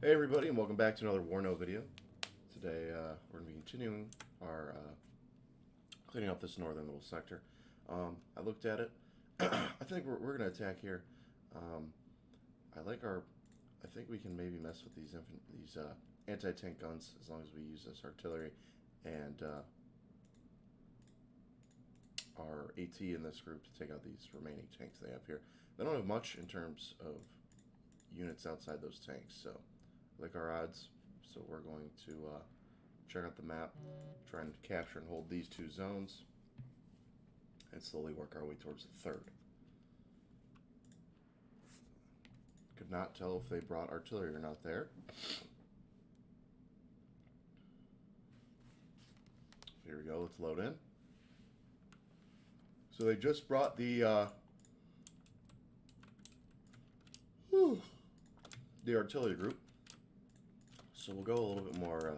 Hey everybody, and welcome back to another WARNO video. Today we're going to be continuing our cleaning up this northern little sector. I looked at it. I think we're going to attack here. I think we can maybe mess with these anti-tank guns as long as we use this artillery and our AT in this group to take out these remaining tanks they have here. They don't have much in terms of units outside those tanks, so like our odds. So we're going to check out the map, try and capture and hold these two zones, and slowly work our way towards the third. Could not tell if they brought artillery or not there. Here we go, let's load in. So they just brought the artillery group. So we'll go a little bit more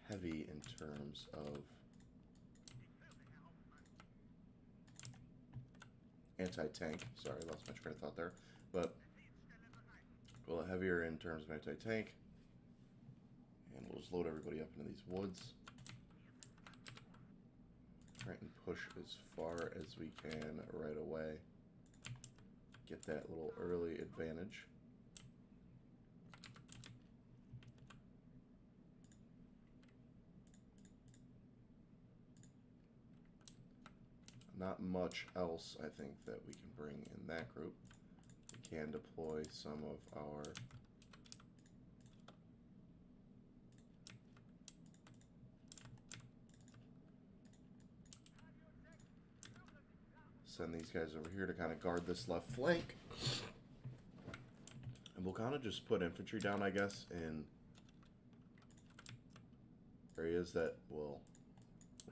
heavy in terms of anti-tank. Sorry, I lost my train of thought there. But a little heavier in terms of anti-tank. And we'll just load everybody up into these woods. Try and push as far as we can right away. Get that little early advantage. Not much else, I think, that we can bring in that group. We can deploy some of our send these guys over here to kind of guard this left flank. And we'll kind of just put infantry down, I guess, in areas that we'll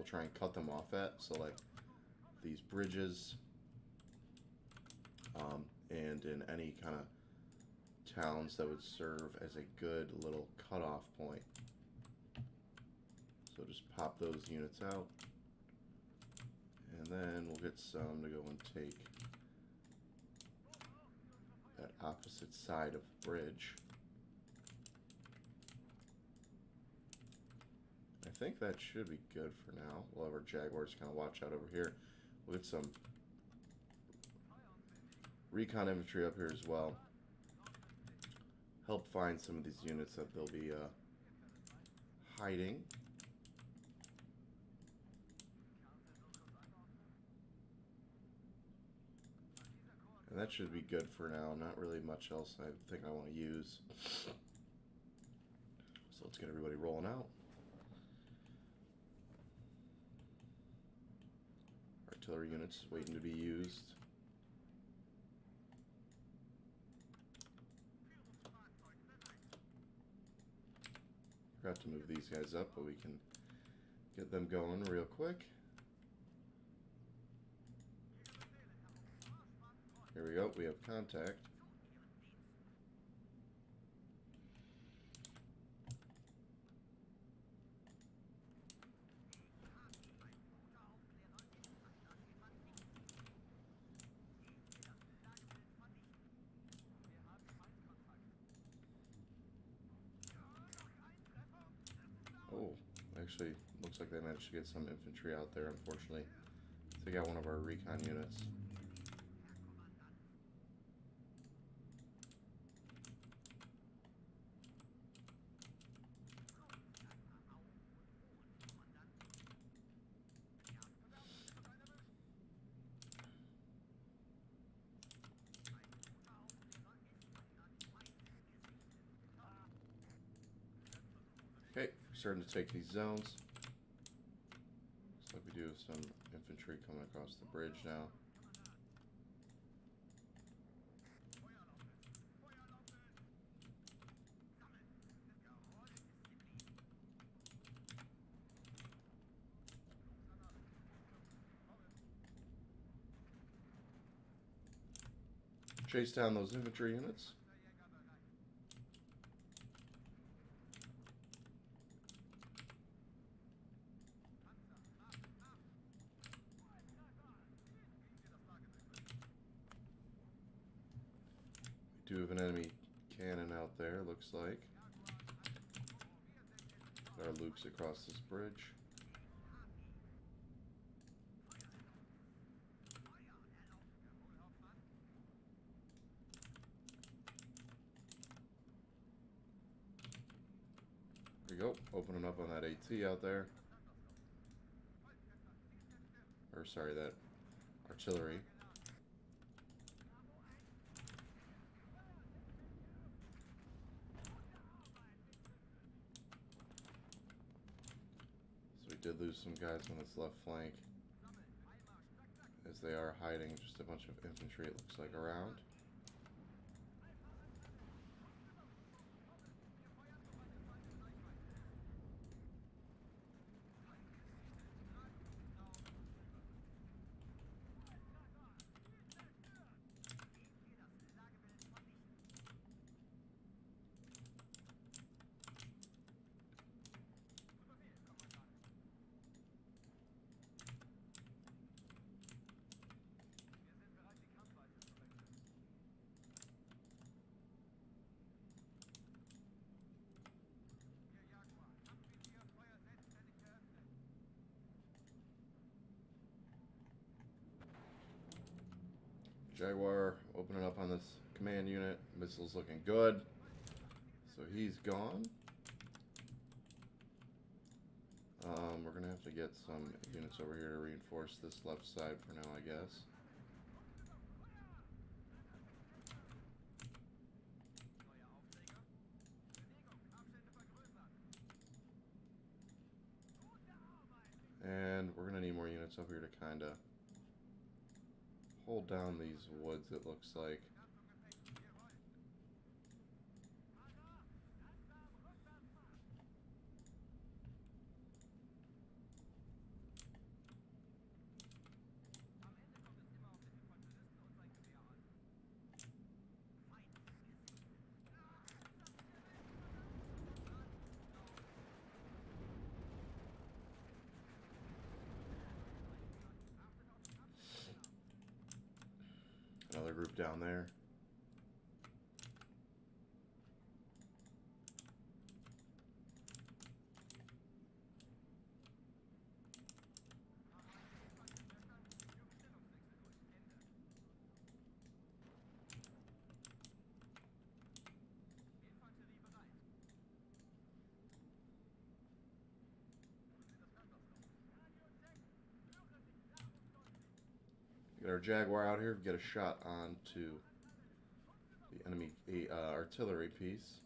try and cut them off at. So like these bridges, and in any kind of towns that would serve as a good little cutoff point. So just pop those units out. And then we'll get some to go and take that opposite side of the bridge. I think that should be good for now. We'll have our Jaguars kind of watch out over here. We'll get some recon infantry up here as well. Help find some of these units that they'll be hiding. And that should be good for now. Not really much else I think I want to use. So let's get everybody rolling out. Artillery units waiting to be used. Forgot to move these guys up, but we can get them going real quick. Here we go, we have contact. Oh, actually, looks like they managed to get some infantry out there, unfortunately. They got one of our recon units. Okay, we're starting to take these zones. Looks like we do have some infantry coming across the bridge now. Chase down those infantry units. do have an enemy cannon out there, looks like. Our Luke's across this bridge. There we go, opening up on that AT out there. Or sorry, that artillery. So we did lose some guys on this left flank, as they are hiding just a bunch of infantry, it looks like, around. Jaguar opening up on this command unit. Missile's looking good. So he's gone. We're going to have to get some units over here to reinforce this left side for now, I guess. And we're going to need more units over here to kind of hold down these woods, it looks like. Another group down there. Get our Jaguar out here, get a shot onto the enemy artillery piece.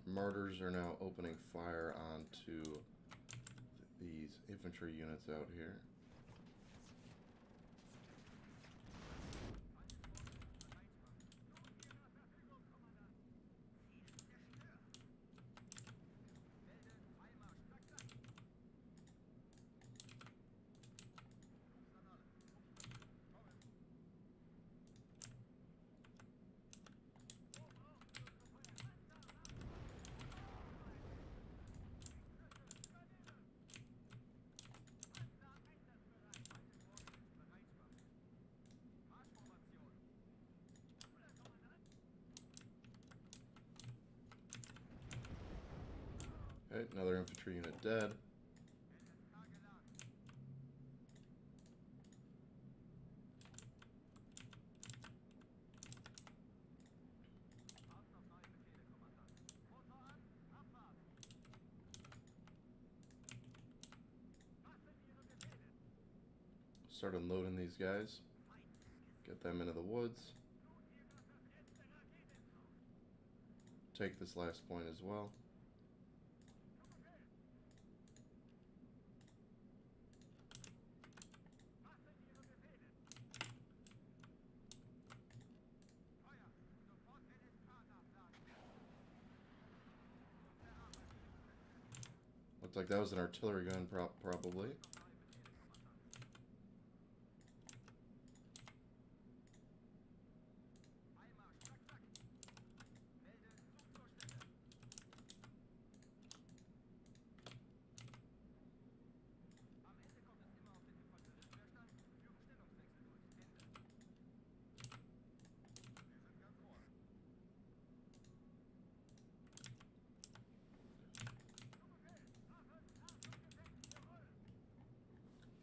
Martyrs are now opening fire onto these infantry units out here. Okay, another infantry unit dead. start unloading these guys. Get them into the woods. Take this last point as well. Looked like that was an artillery gun, probably.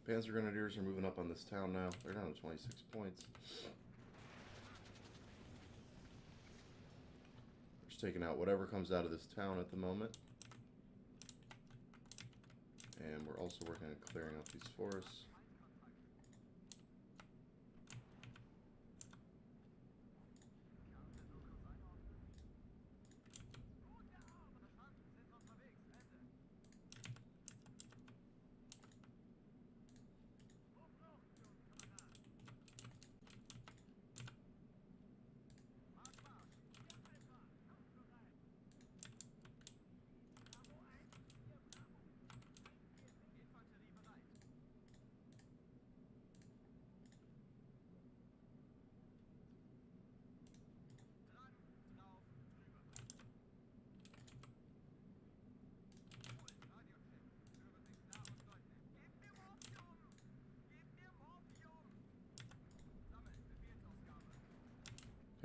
Panzer Grenadiers are moving up on this town now. They're down to 26 points. Just taking out whatever comes out of this town at the moment. And we're also working on clearing out these forests.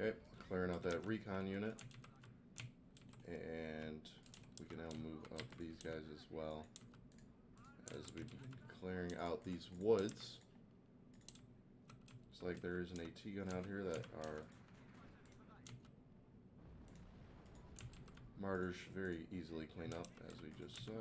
Okay, clearing out that recon unit. And we can now move up these guys as well as we begin clearing out these woods. Looks like there is an AT gun out here that our martyrs should very easily clean up, as we just saw.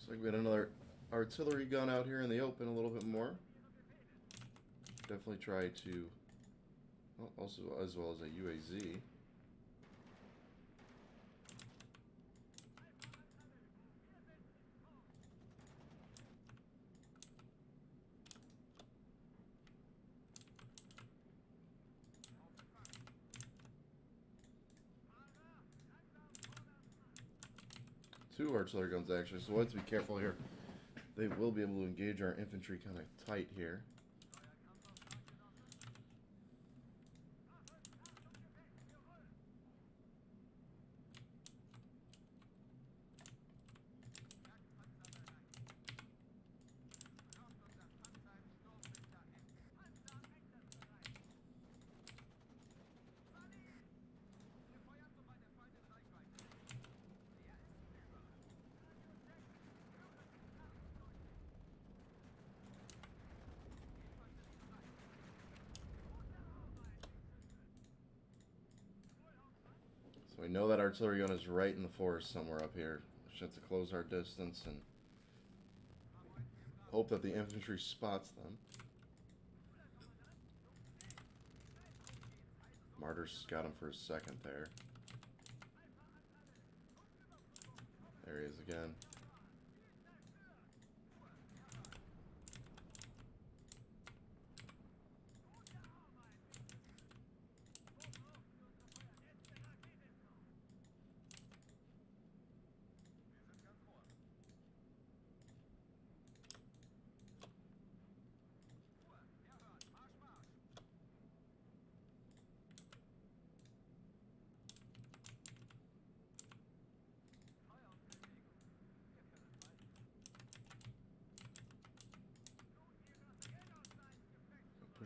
Looks like we had another artillery gun out here in the open a little bit more. Definitely try to, well, also as well as a UAZ. Two artillery guns actually, so we have to be careful here. They will be able to engage our infantry kind of tight here. So we know that artillery gun is right in the forest somewhere up here. Just have to close our distance and hope that the infantry spots them. Martyrs got him for a second there. There he is again.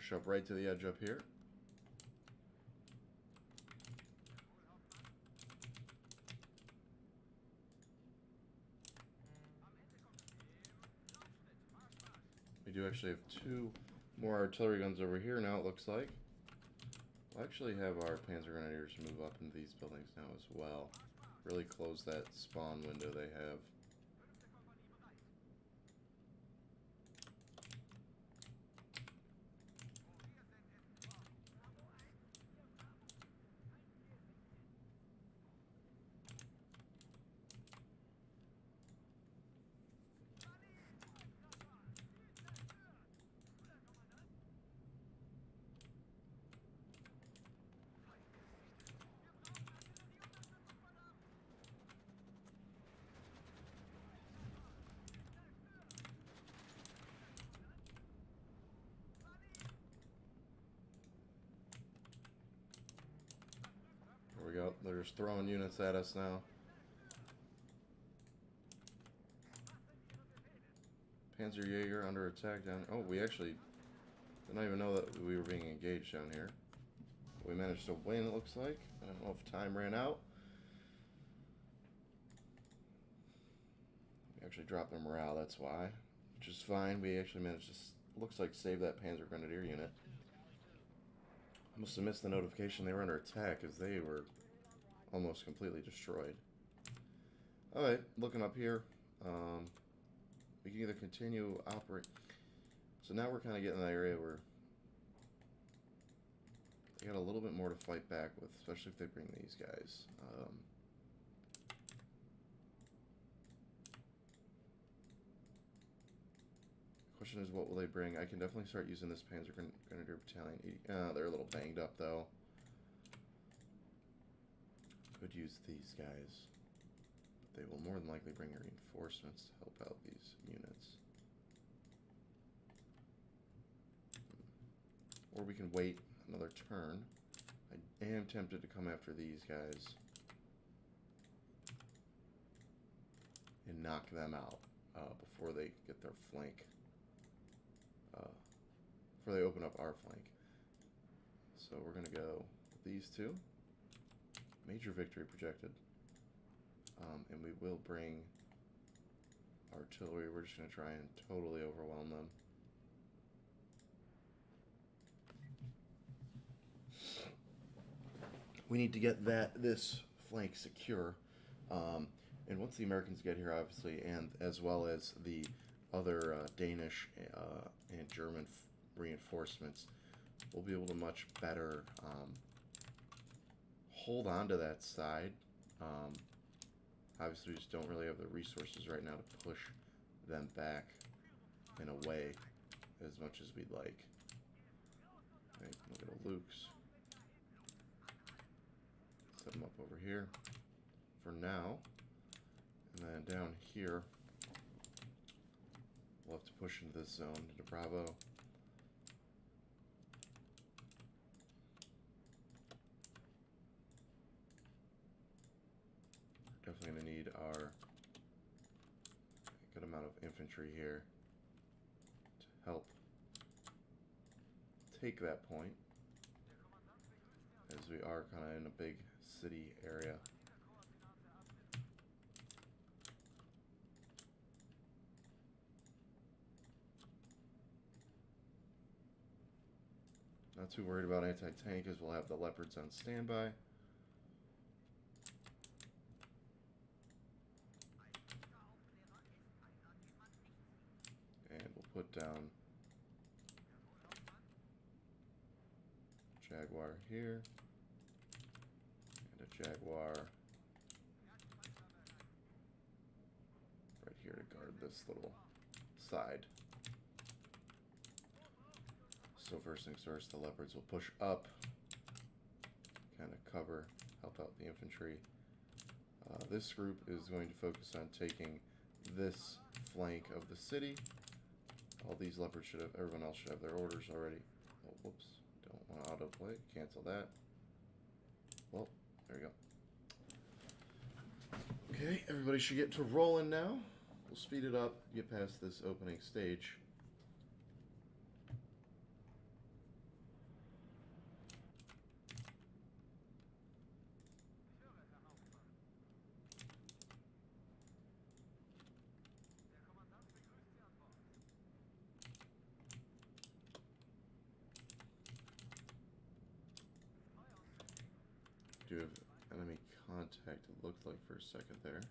push up right to the edge up here. We do actually have 2 more artillery guns over here now, it looks like. We'll actually have our Panzer Grenadiers move up into these buildings now as well. Really close that spawn window they have. There we go. They're just throwing units at us now. Panzerjäger under attack down. Oh, we actually didn't even know that we were being engaged down here. We managed to win, it looks like. I don't know if time ran out. We actually dropped their morale, that's why. Which is fine. We actually managed to, looks like, save that Panzer Grenadier unit. I must have missed the notification they were under attack, because they were almost completely destroyed. Alright, looking up here. We can either continue operate. So now we're kind of getting in that area where they got a little bit more to fight back with, especially if they bring these guys. Question is, what will they bring? I can definitely start using this Panzer Grenadier Battalion. They're a little banged up, though. Could use these guys. But they will more than likely bring reinforcements to help out these units. Or we can wait another turn. I am tempted to come after these guys and knock them out before they get their flank. Before they open up our flank. So we're going to go with these 2. Major victory projected. And we will bring artillery. We're just going to try and totally overwhelm them. We need to get this flank secure. And once the Americans get here, obviously, and as well as the other Danish and German reinforcements, we'll be able to much better hold on to that side. Obviously, we just don't really have the resources right now to push them back and away as much as we'd like. Right, look at the Lukes. Set them up over here for now. And then down here, we'll have to push into this zone, into Bravo. Definitely going to need our good amount of infantry here to help take that point, as we are kind of in a big city area. Not too worried about anti-tank, as we'll have the Leopards on standby. And we'll put down Jaguar here, and a Jaguar right here to guard this little side. So first things first, the Leopards will push up, kind of cover, help out the infantry. This group is going to focus on taking this flank of the city. All these Leopards should have, everyone else should have their orders already. Oh, whoops, don't want to autoplay, cancel that. Well, there we go. Okay, everybody should get to rolling now. We'll speed it up, get past this opening stage. do have enemy contact, it looked like for a second there.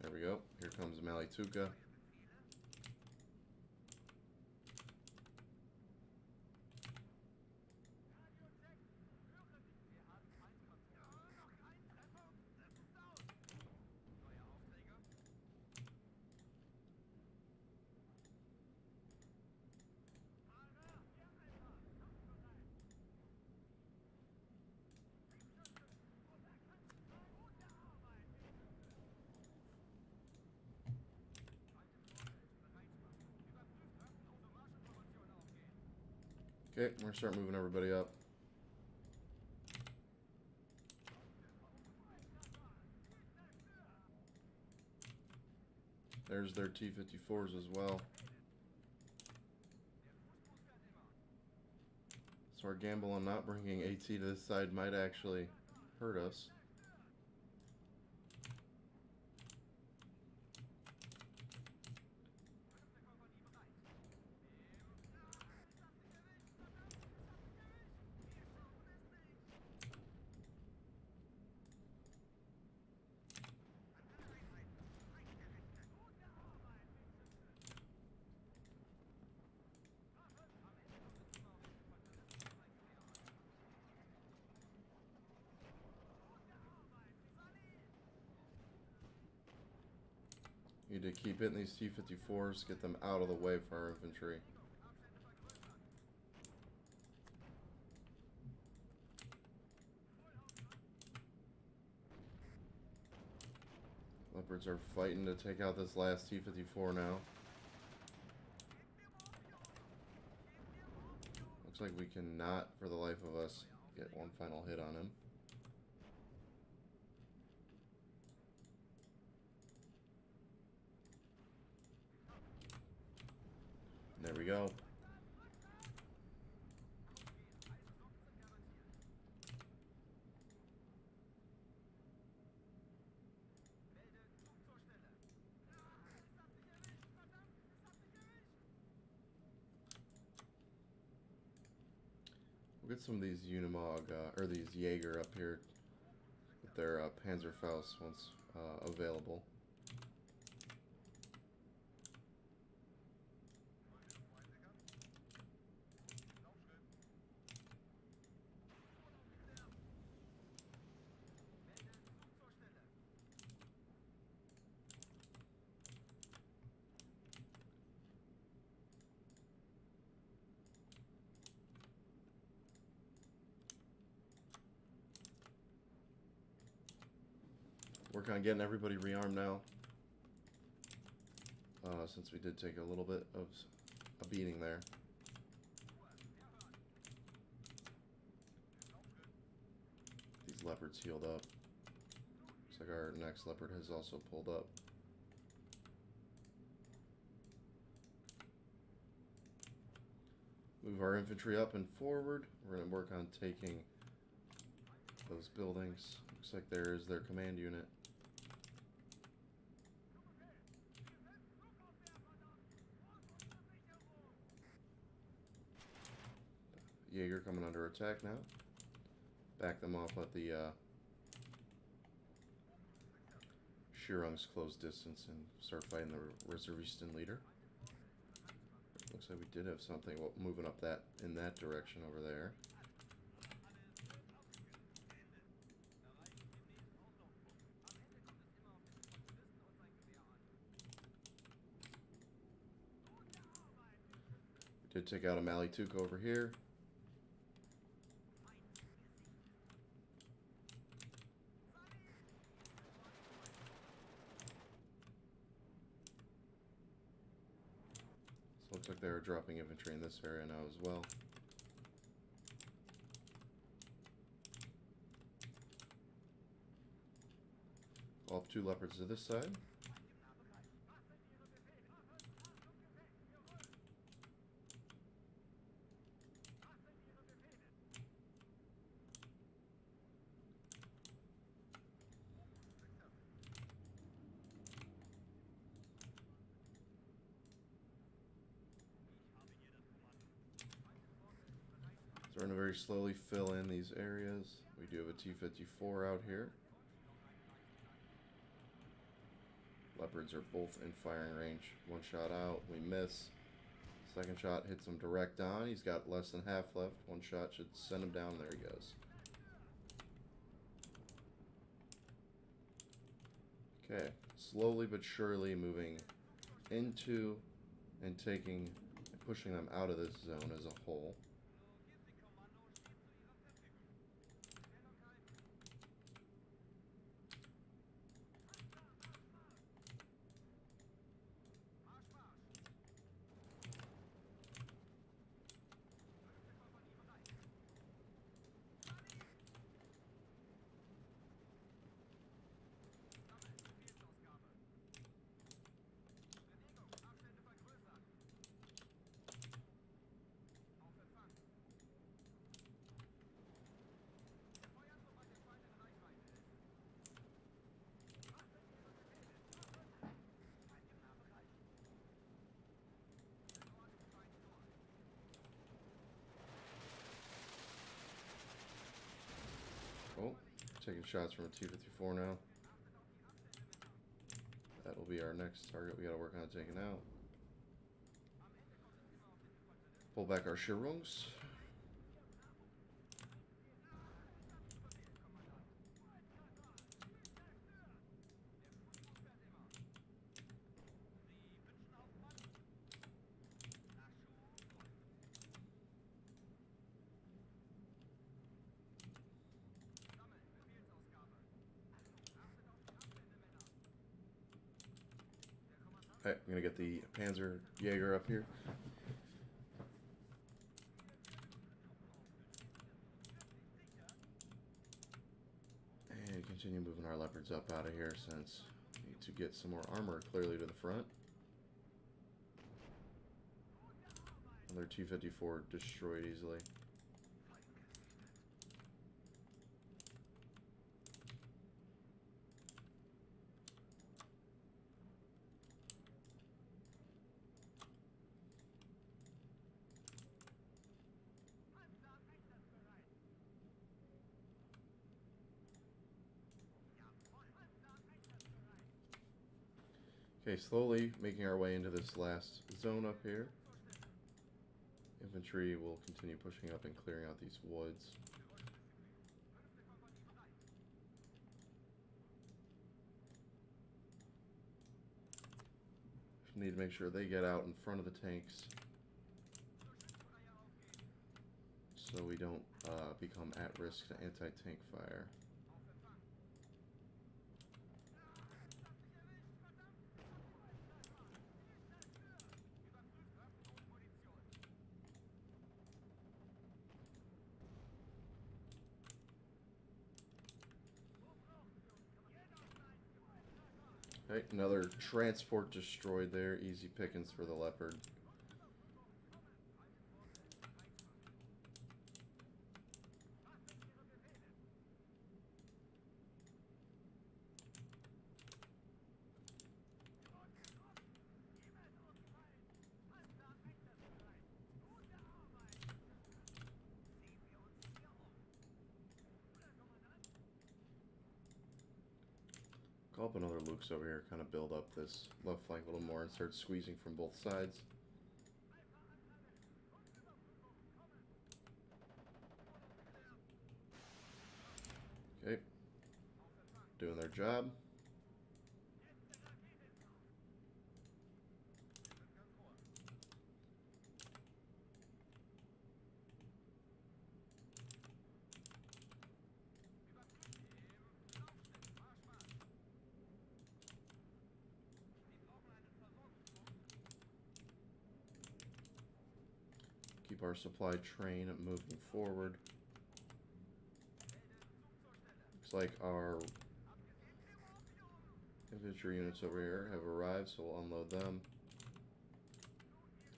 There we go. Here comes Malituka. Okay, we're gonna start moving everybody up. There's their T-54s as well. So our gamble on not bringing AT to this side might actually hurt us. Need to keep hitting these T-54s, get them out of the way for our infantry. Leopards are fighting to take out this last T-54 now. Looks like we cannot, for the life of us, get one final hit on him. There we go. We'll get some of these Unimog, or these Jaeger up here with their Panzerfaust once available. Work on getting everybody rearmed now. Since we did take a little bit of a beating there. These leopards healed up. Looks like our next leopard has also pulled up. Move our infantry up and forward. We're going to work on taking those buildings. Looks like there is their command unit. Jaeger coming under attack now. Back them off at the Shirung's close distance and start fighting the Reservisten leader. Looks like we did have something moving up that in that direction over there. We did take out a Malituka over here. Looks like they're dropping infantry in this area now as well. All up 2 leopards to this side. starting to very slowly fill in these areas. We do have a T-54 out here. Leopards are both in firing range. One shot out, we miss. Second shot hits him direct on. He's got less than half left. One shot should send him down. There he goes. Okay, slowly but surely moving into and pushing them out of this zone as a whole. Oh, taking shots from a T-54 now. That'll be our next target we gotta work on taking out. Pull back our Schirrungs. Okay, I'm gonna get the Panzer Jaeger up here. And continue moving our Leopards up out of here since we need to get some more armor clearly to the front. Another T-54 destroyed easily. Okay, slowly making our way into this last zone up here. Infantry will continue pushing up and clearing out these woods. Need to make sure they get out in front of the tanks so we don't become at risk to anti-tank fire. Okay, another transport destroyed there. Easy pickings for the Leopard. Call up another Luke's over here, kind of build up this left flank a little more and start squeezing from both sides. Okay, doing their job. Keep our supply train moving forward. Looks like our infantry units over here have arrived, so we'll unload them.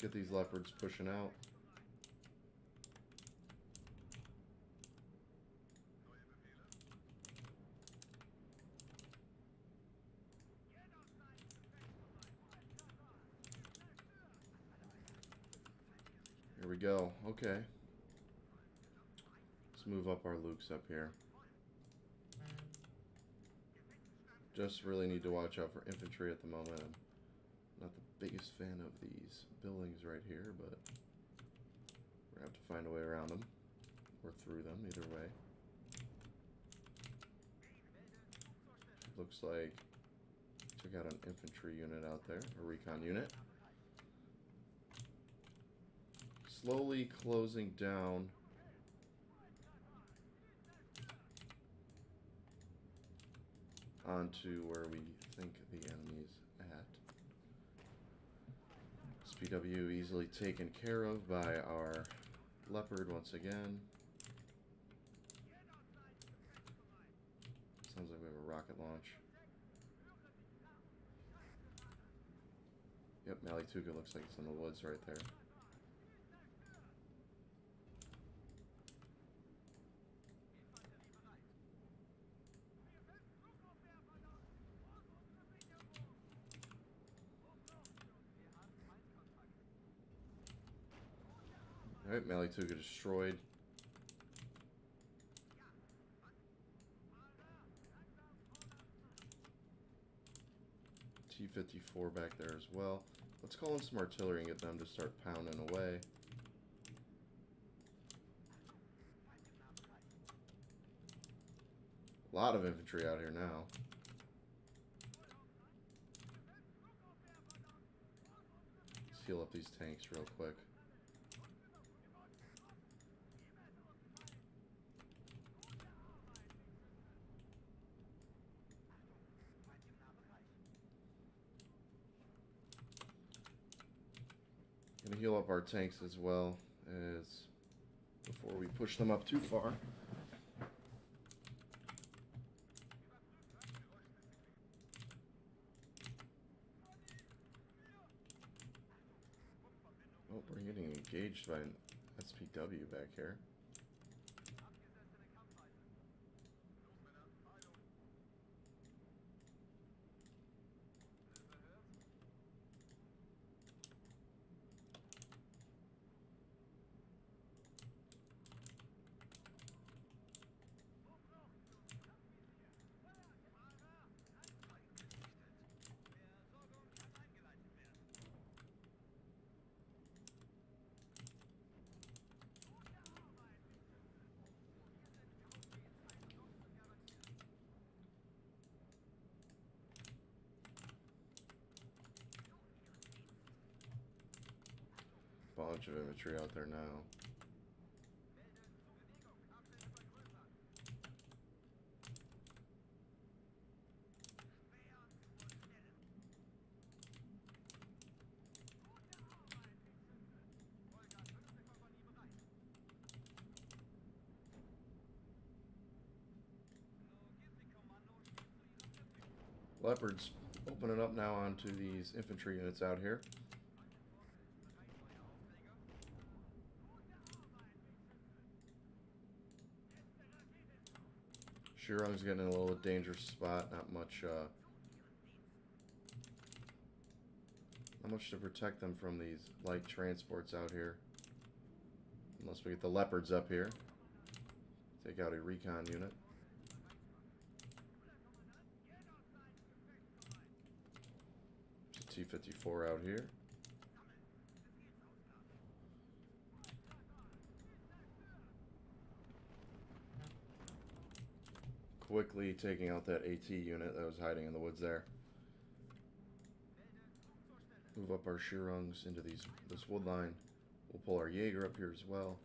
Get these Leopards pushing out. Here we go. Okay. move up our Lukes up here. Just really need to watch out for infantry at the moment. I'm not the biggest fan of these buildings right here, but we're going to have to find a way around them. Or through them, either way. Looks like took out an infantry unit out there, a recon unit. Slowly closing down onto where we think the enemy's at. SPW easily taken care of by our Leopard once again. Sounds like we have a rocket launch. Yep, Malituga looks like it's in the woods right there. Alright, Malituga destroyed. T-54 back there as well. Let's call in some artillery and get them to start pounding away. A lot of infantry out here now. Let's heal up these tanks real quick. Gonna heal up our tanks as well as before we push them up too far. Oh, we're getting engaged by an SPW back here. Bunch of infantry out there now. Leopards opening up now onto these infantry units out here. Shirung's getting in a little dangerous spot. Not much to protect them from these light transports out here. Unless we get the Leopards up here. Take out a recon unit. T-54 out here. Quickly taking out that AT unit that was hiding in the woods there. Move up our Shirungs into this wood line. We'll pull our Jaeger up here as well.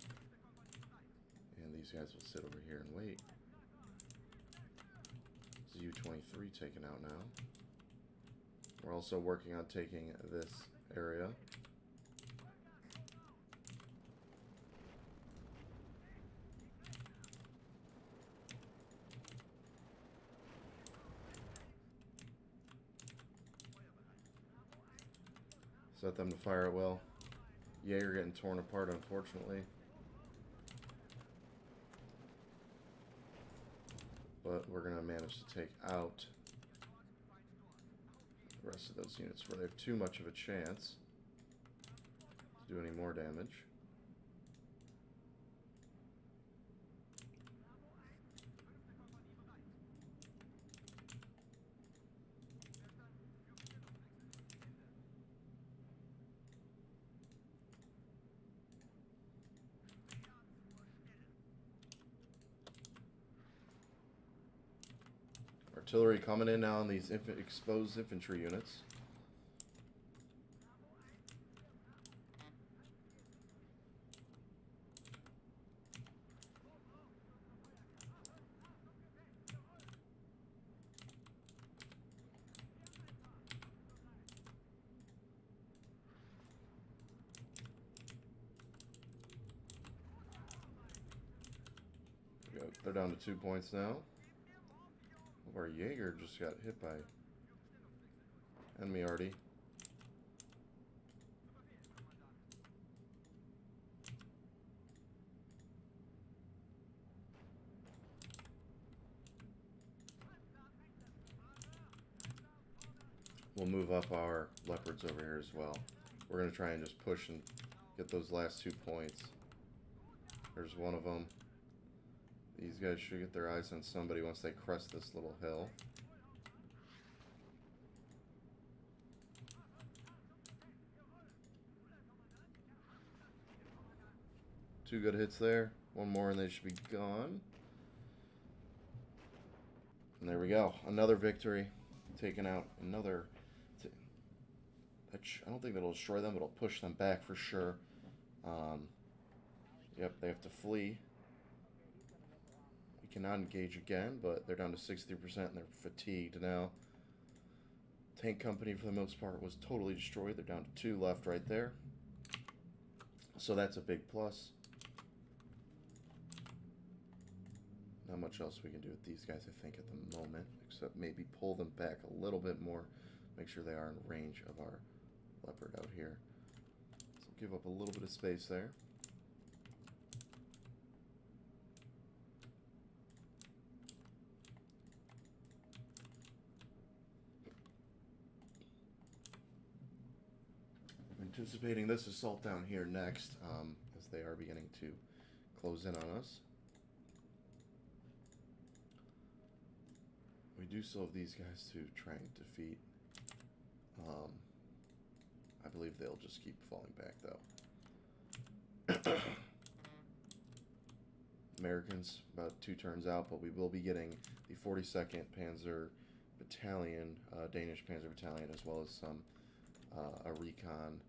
And these guys will sit over here and wait. ZU-23 taken out now. We're also working on taking this area. Set them to fire at will. Jaeger getting torn apart, unfortunately. But we're going to manage to take out the rest of those units where they have too much of a chance to do any more damage. Artillery coming in now on these exposed infantry units. They're down to 2 points now. Our Jaeger just got hit by enemy arty. We'll move up our leopards over here as well. We're going to try and just push and get those last 2 points. There's one of them. These guys should get their eyes on somebody once they crest this little hill. Two good hits there. One more and they should be gone. And there we go. Another victory. Taking out another... I don't think that'll destroy them, but it'll push them back for sure. Yep, they have to flee. We cannot engage again, but they're down to 60% and they're fatigued now. Tank company, for the most part, was totally destroyed. They're down to 2 left right there. So that's a big plus. Not much else we can do with these guys, I think, at the moment, except maybe pull them back a little bit more. Make sure they are in range of our leopard out here. So give up a little bit of space there. Anticipating this assault down here next, as they are beginning to close in on us. We do still have these guys to try and defeat. I believe they'll just keep falling back, though. Americans, about 2 turns out, but we will be getting the 42nd Panzer Battalion, Danish Panzer Battalion, as well as some a recon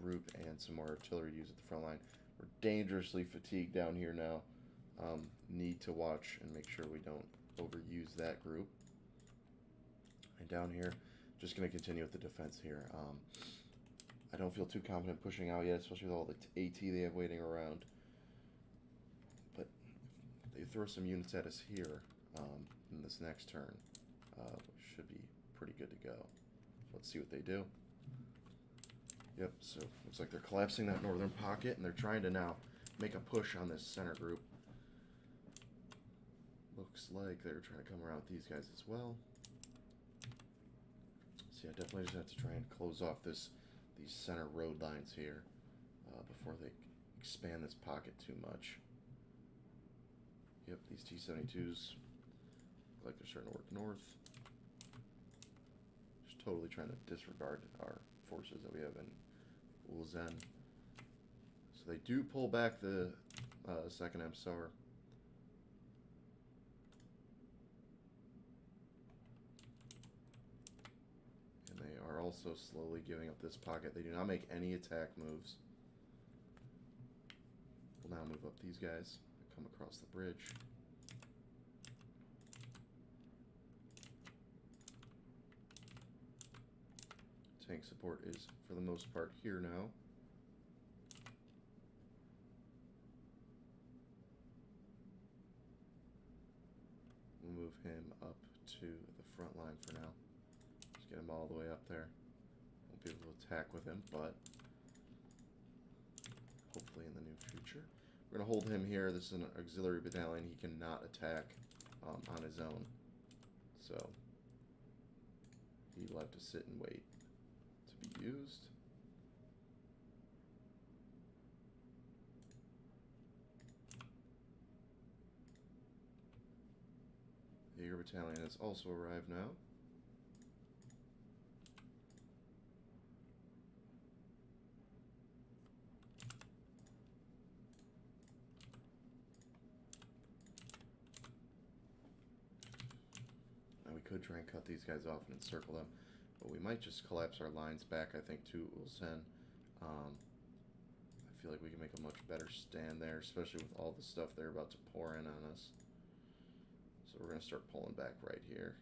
group and some more artillery used at the front line. We're dangerously fatigued down here now. Need to watch and make sure we don't overuse that group. And down here, just going to continue with the defense here. I don't feel too confident pushing out yet, especially with all the AT they have waiting around. But if they throw some units at us here in this next turn, should be pretty good to go. Let's see what they do. Yep, so looks like they're collapsing that northern pocket, and they're trying to now make a push on this center group. Looks like they're trying to come around with these guys as well. So yeah, definitely just have to try and close off these center road lines here before they expand this pocket too much. Yep, these T-72s look like they're starting to work north. Just totally trying to disregard our forces that we have in Weser. So they do pull back the 2nd MSAR. And they are also slowly giving up this pocket. They do not make any attack moves. We'll now move up these guys that come across the bridge. Tank support is, for the most part, here now. We'll move him up to the front line for now. Just get him all the way up there. Won't be able to attack with him, but hopefully in the near future. We're going to hold him here. This is an auxiliary battalion. He cannot attack on his own. So he'll have to sit and wait to be used. The Jaeger battalion has also arrived now. could try and cut these guys off and encircle them, but we might just collapse our lines back, I think, to Ulsan. I feel like we can make a much better stand there, especially with all the stuff they're about to pour in on us. So we're going to start pulling back right here.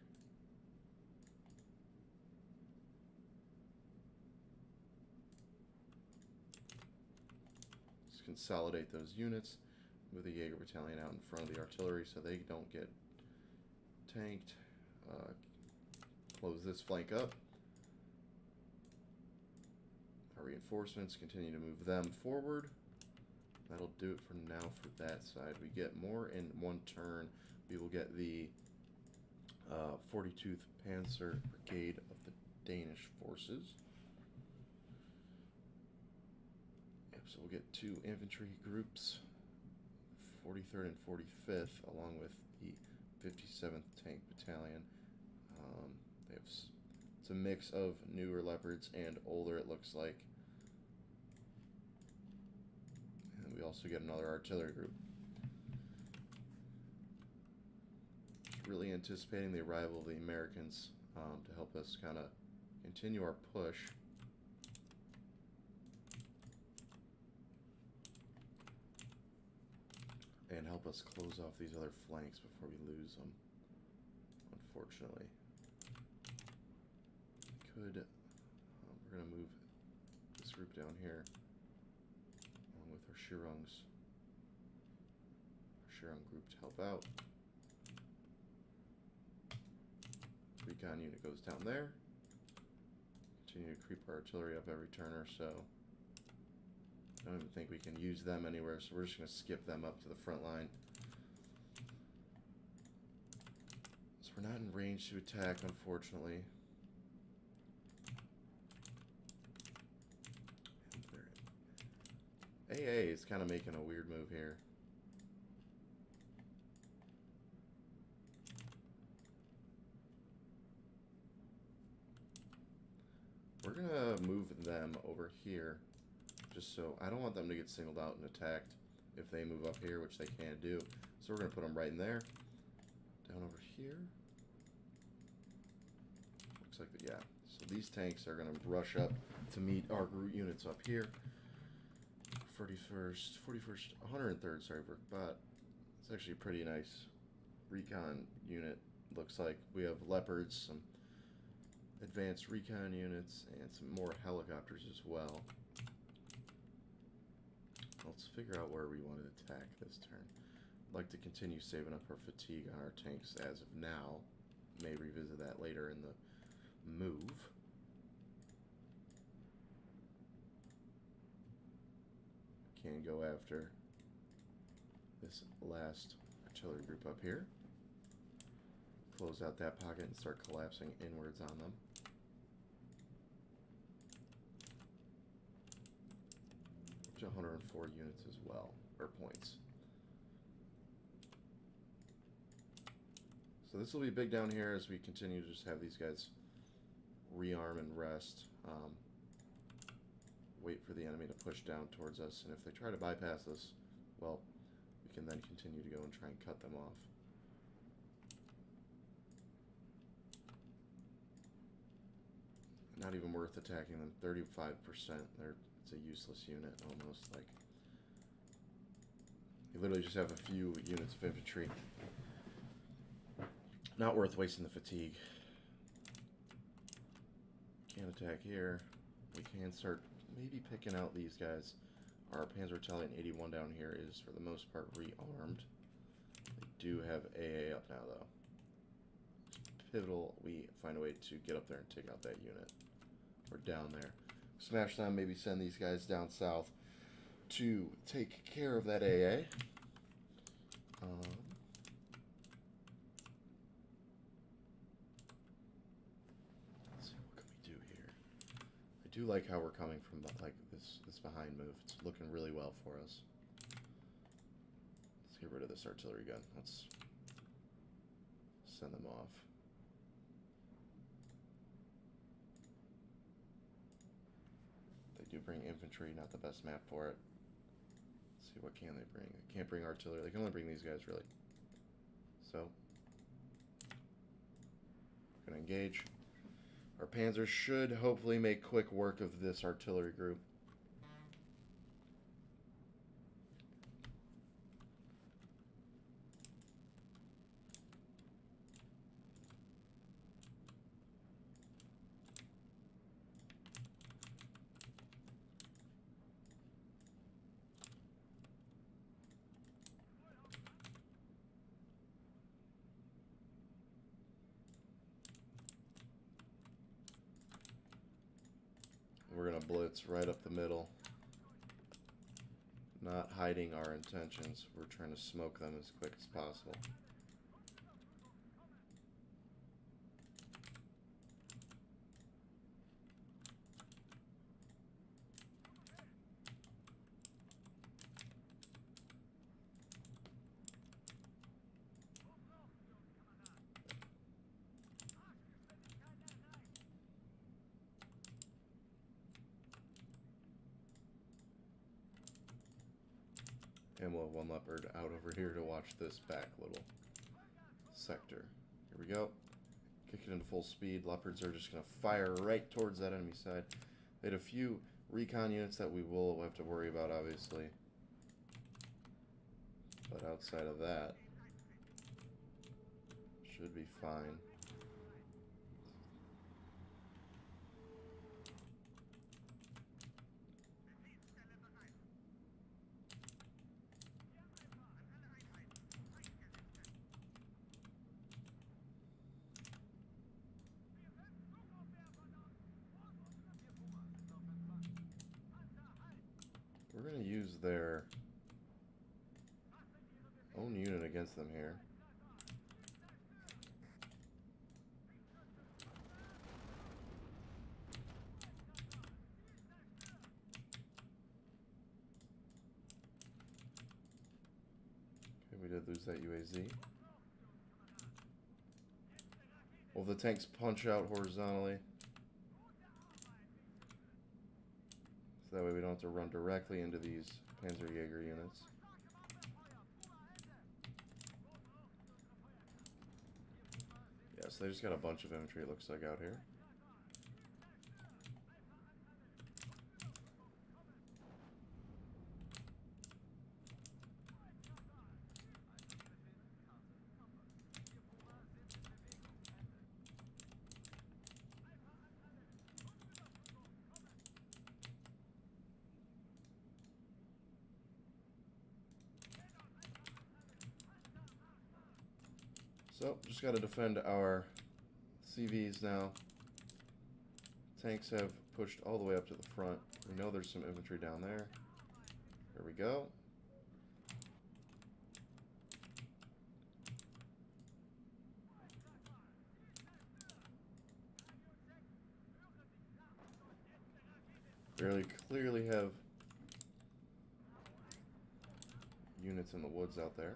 Just consolidate those units. Move the Jaeger battalion out in front of the artillery so they don't get tanked. Close this flank up. Our reinforcements continue to move them forward. That'll do it for now for that side. We get more in one turn. We will get the 42th Panzer Brigade of the Danish forces. Yep, so we'll get 2 infantry groups, 43rd and 45th, along with the 57th Tank Battalion. They have it's a mix of newer Leopards and older, it looks like. And we also get another artillery group. Just really anticipating the arrival of the Americans to help us kind of continue our push. And help us close off these other flanks before we lose them, unfortunately. We're going to move this group down here along with our Shirung group to help out. Recon unit goes down there. Continue to creep our artillery up every turn or so. I don't even think we can use them anywhere, so we're just going to skip them up to the front line. So we're not in range to attack, unfortunately. AA is kind of making a weird move here. We're going to move them over here. Just so, I don't want them to get singled out and attacked if they move up here, which they can't do. So we're going to put them right in there. Down over here. Looks like, yeah. So these tanks are going to rush up to meet our group units up here. 103rd, sorry, but it's actually a pretty nice recon unit. Looks like we have Leopards, some advanced recon units, and some more helicopters as well. Let's figure out where we want to attack this turn. I'd like to continue saving up our fatigue on our tanks as of now. May revisit that later in the move. Can go after this last artillery group up here. Close out that pocket and start collapsing inwards on them. Which 104 units as well, or points. So this will be big down here as we continue to just have these guys rearm and rest. Wait for the enemy to push down towards us, and if they try to bypass us, well, we can then continue to go and try and cut them off. Not even worth attacking them. 35%. It's a useless unit, almost. Like, you literally just have a few units of infantry. Not worth wasting the fatigue. Can't attack here. We can start maybe picking out these guys. Our Panzer Battalion 81 down here is, for the most part, rearmed. They do have AA up now, though. It's pivotal we find a way to get up there and take out that unit. Or down there. Smash them, maybe send these guys down south to take care of that AA. Let's see, what can we do here? I do like how we're coming from like this behind move. It's looking really well for us. Let's get rid of this artillery gun. Let's send them off. They do bring infantry, not the best map for it. Let's see, what can they bring? They can't bring artillery. They can only bring these guys, really. So We're going to engage. Our panzers should hopefully make quick work of this artillery group. We're going to blitz right up the middle. Not hiding our intentions. We're trying to smoke them as quick as possible. And we'll have one leopard out over here to watch this back little sector. Here we go. Kick it into full speed. Leopards are just going to fire right towards that enemy side. They had a few recon units that we will have to worry about, obviously. But outside of that, should be fine. We're going to use their own unit against them here. Okay, we did lose that UAZ. Will the tanks punch out horizontally? So that way we don't have to run directly into these Panzerjäger units. Yeah, so they just got a bunch of infantry, it looks like, out here. So, just got to defend our CVs now. Tanks have pushed all the way up to the front. We know there's some infantry down there. There we go. Very clearly have units in the woods out there.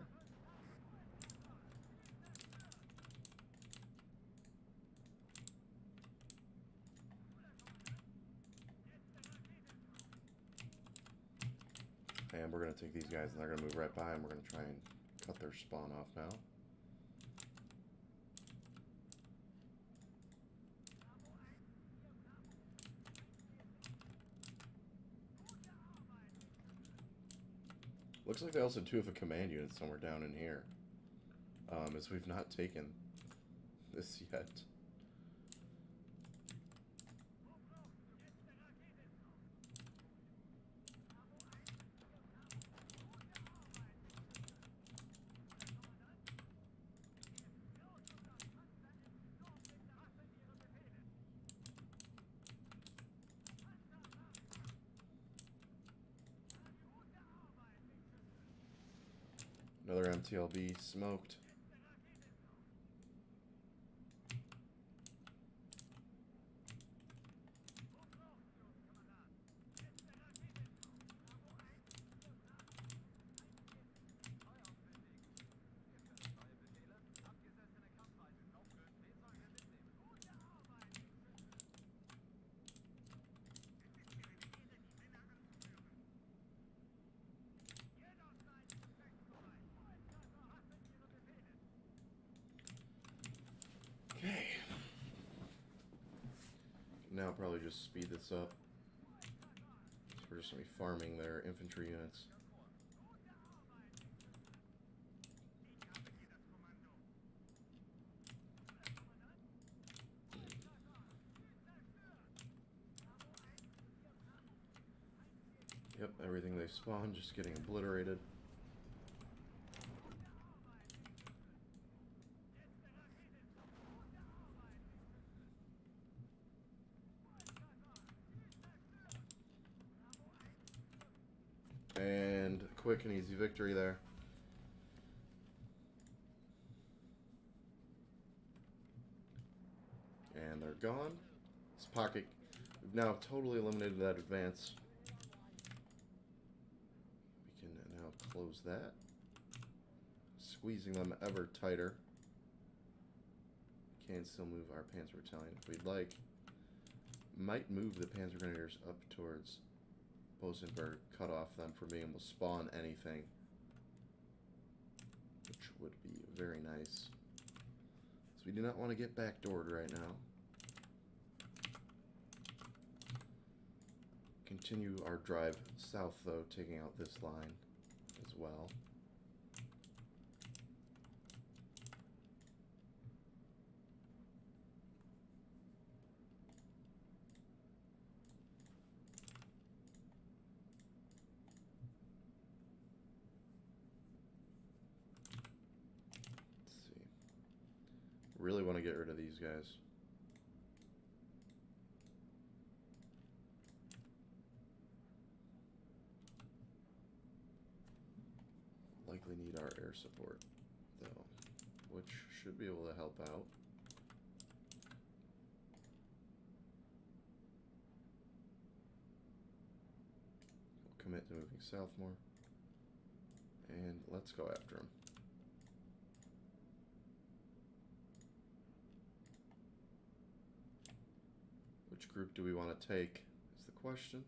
And we're going to take these guys and they're going to move right by and we're going to try and cut their spawn off now. Looks like they also do have a command unit somewhere down in here. As we've not taken this yet. Another MTLB smoked. now probably just speed this up. So we're just going to be farming their infantry units. Yep, everything they spawned just getting obliterated. And quick and easy victory there. And they're gone. This pocket, we've now totally eliminated that advance. We can now close that. Squeezing them ever tighter. We can still move our Panzer Battalion if we'd like. Might move the Panzer Grenadiers up towards Bosenberg, cut off them from being able to spawn anything, which would be very nice. So we do not want to get backdoored right now. Continue our drive south, though, taking out this line as well. Really want to get rid of these guys. Likely need our air support, though, which should be able to help out. We'll commit to moving south more. And let's go after him. Which group do we want to take is the question.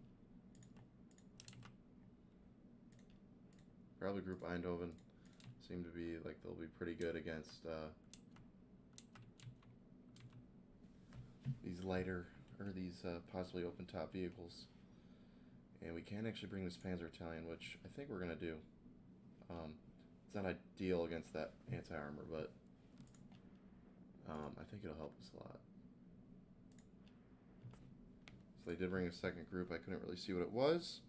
Probably Group Eindhoven seem to be like they'll be pretty good against these lighter or these possibly open top vehicles. And we can actually bring this Panzer Battalion, which I think we're going to do. It's not ideal against that anti-armor, but I think it'll help us a lot. So they did bring a second group. I couldn't really see what it was.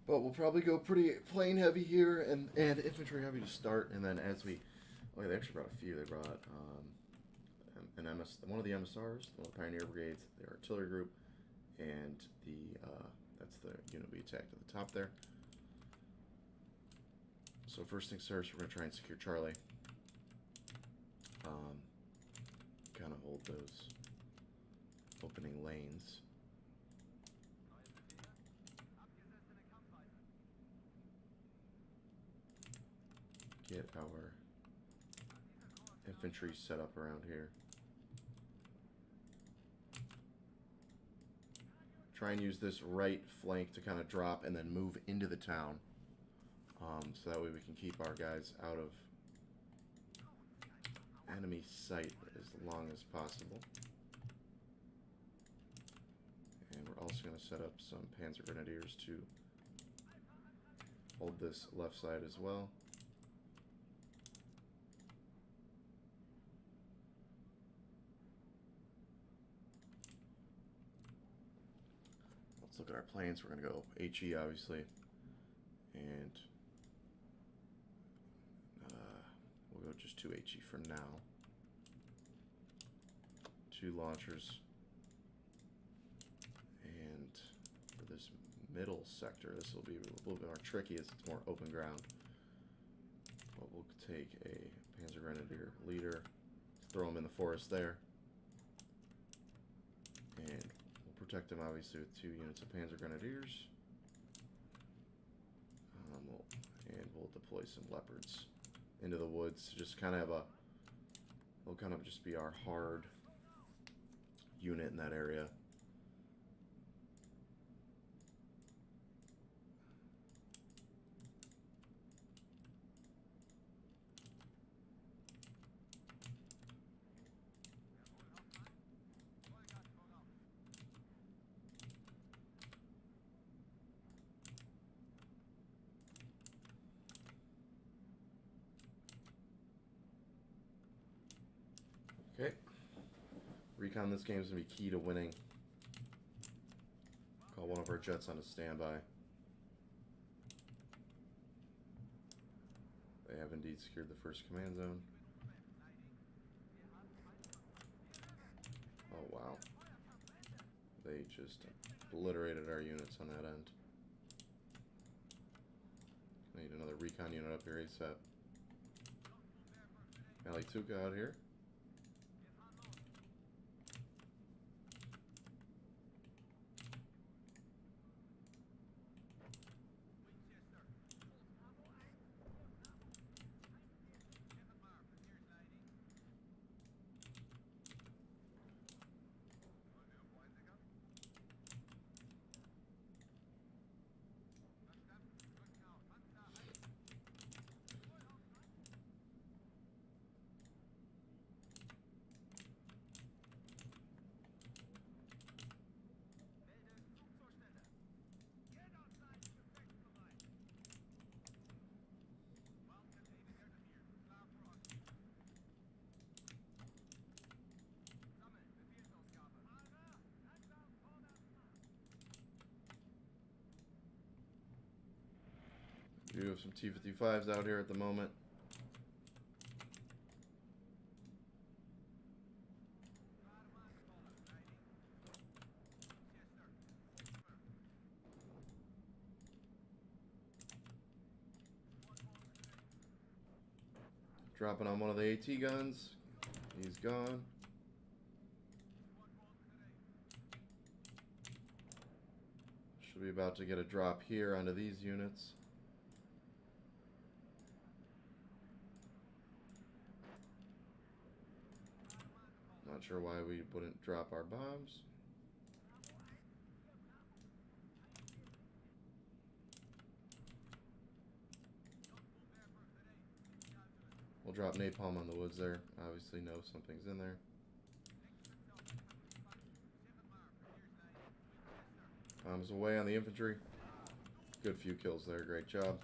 But we'll probably go pretty plane heavy here and infantry heavy to start. And then as we... Oh, yeah, they actually brought a few. They brought one of the MSRs, one of the Pioneer Brigades, the artillery group, and that's the unit we attacked at the top there. So first things first, we're going to try and secure Charlie. Kind of hold those opening lanes. Get our infantry set up around here. Try and use this right flank to kind of drop and then move into the town. So that way we can keep our guys out of enemy sight as long as possible. And we're also going to set up some Panzer Grenadiers to hold this left side as well. Let's look at our planes. We're going to go HE, obviously, and we'll go just 2 HE for now. 2 launchers, and for this middle sector, this will be a little bit more tricky as it's more open ground. But we'll take a Panzer Grenadier leader, throw him in the forest there, and protect them obviously with 2 units of Panzer Grenadiers. And we'll deploy some Leopards into the woods to just kind of have it'll kind of just be our hard unit in that area. Okay. Recon this game is going to be key to winning. Call one of our jets on a standby. They have indeed secured the first command zone. Oh, wow. They just obliterated our units on that end. I need another recon unit up here ASAP. Malituka out here. We have some T-55s out here at the moment. Dropping on one of the AT guns. He's gone. Should be about to get a drop here onto these units. Not sure why we wouldn't drop our bombs. We'll drop napalm on the woods there. Obviously know something's in there. Bombs away on the infantry. Good few kills there. Great job.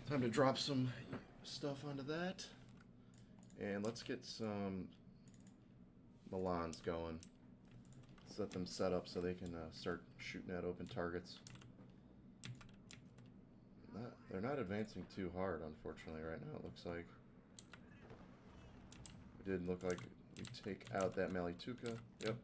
Time to drop some stuff onto that. And let's get some Milans going. Let them set up so they can start shooting at open targets. They're not advancing too hard, unfortunately, right now, it looks like. It did look like we take out that Malituka. Yep.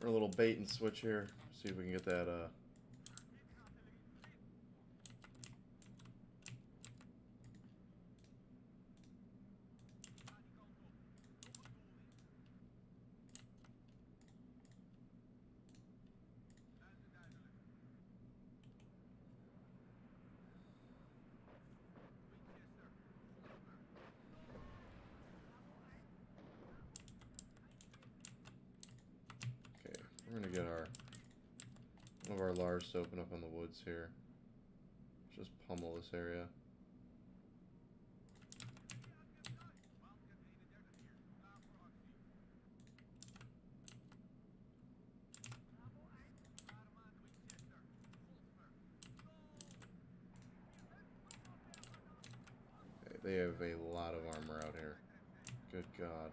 We're a little bait and switch here. See if we can get that We're gonna get one of our Lars to open up on the woods here. Just pummel this area. Okay, they have a lot of armor out here. Good God.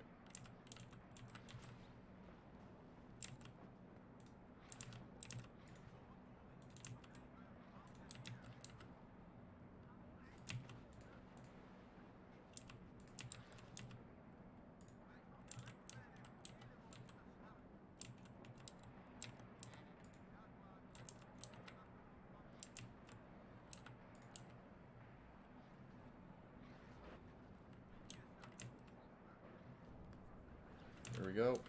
There we go.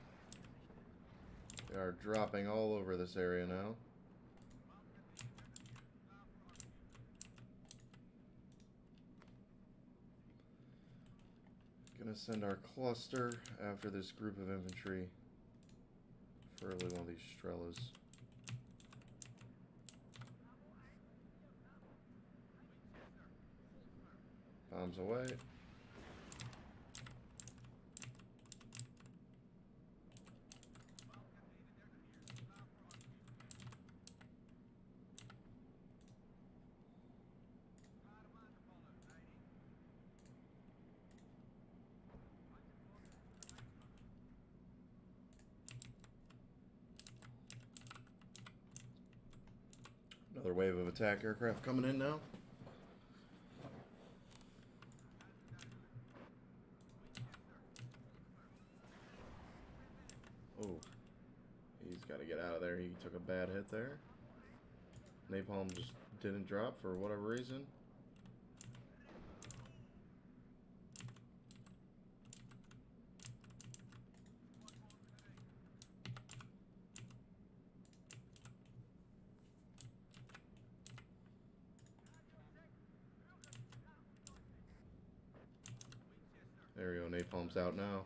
They are dropping all over this area now. Gonna send our cluster after this group of infantry. Preferably one of these Strellas. Bombs away. Another wave of attack aircraft coming in now. Oh, he's got to get out of there. He took a bad hit there. Napalm just didn't drop for whatever reason. There we go, napalm's out now.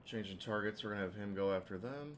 Changing targets, we're going to have him go after them.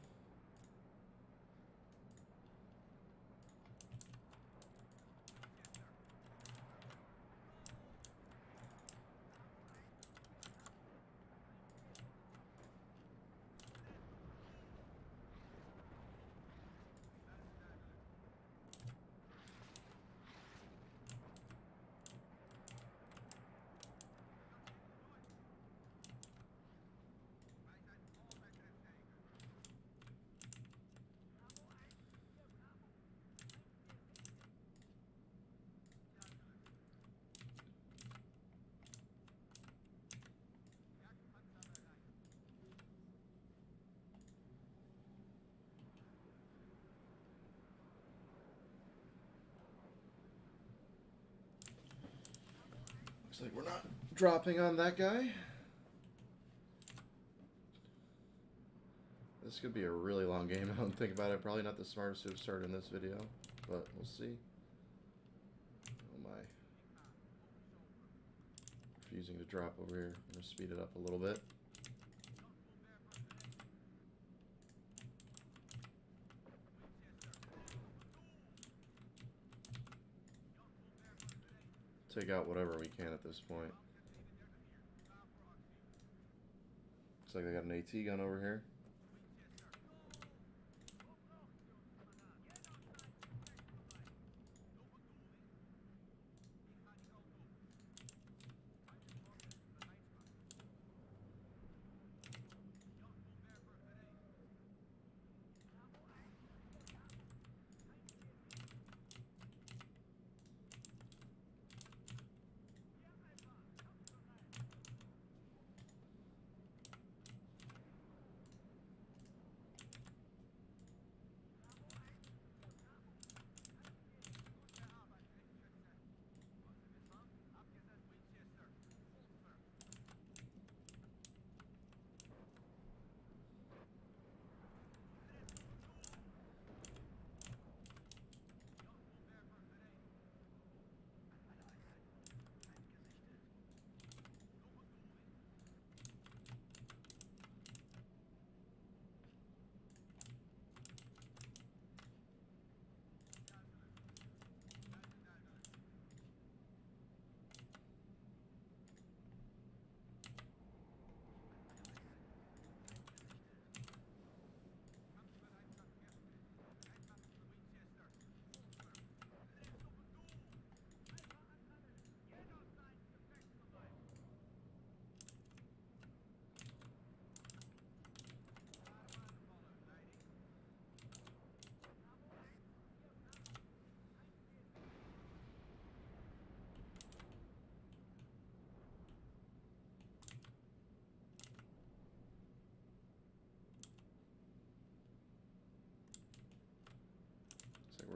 Looks like we're not dropping on that guy. This could be a really long game now and think about it. Probably not the smartest to have started in this video, but we'll see. Oh my. Refusing to drop over here. I'm going to speed it up a little bit. Take out whatever we can at this point. Looks like they got an AT gun over here.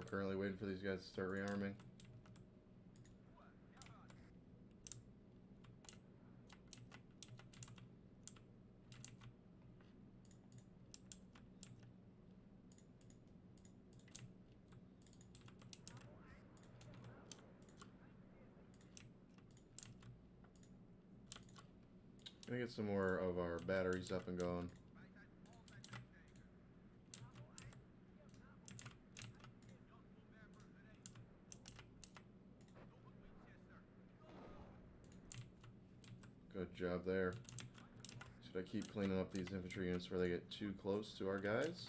currently waiting for these guys to start rearming. Gonna get some more of our batteries up and going. Good job there. Should I keep cleaning up these infantry units where they get too close to our guys?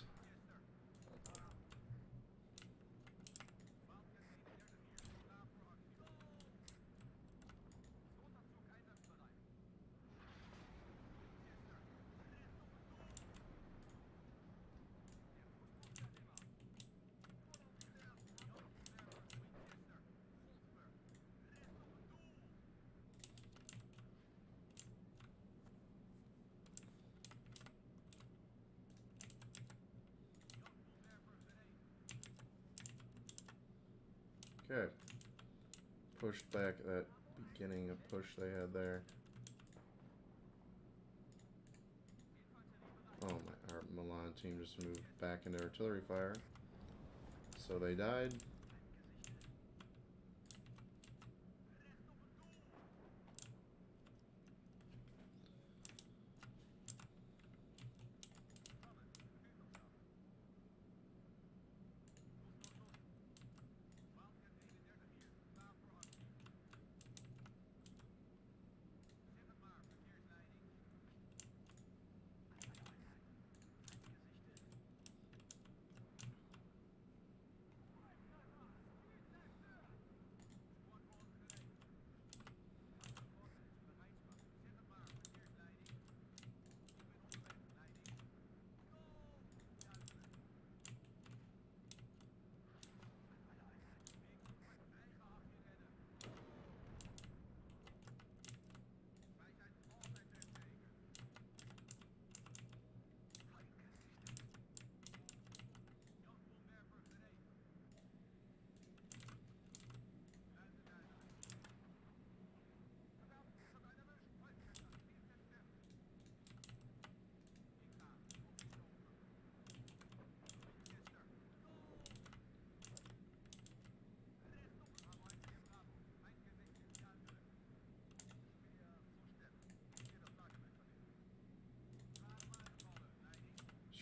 Okay. Pushed back that beginning of push they had there. Oh my, our Milan team just moved back into artillery fire. So they died.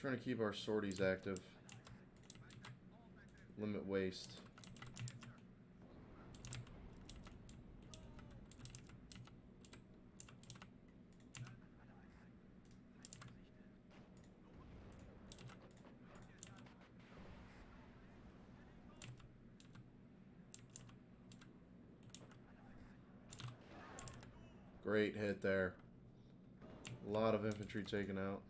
Trying to keep our sorties active. Limit waste. Great hit there. A lot of infantry taken out.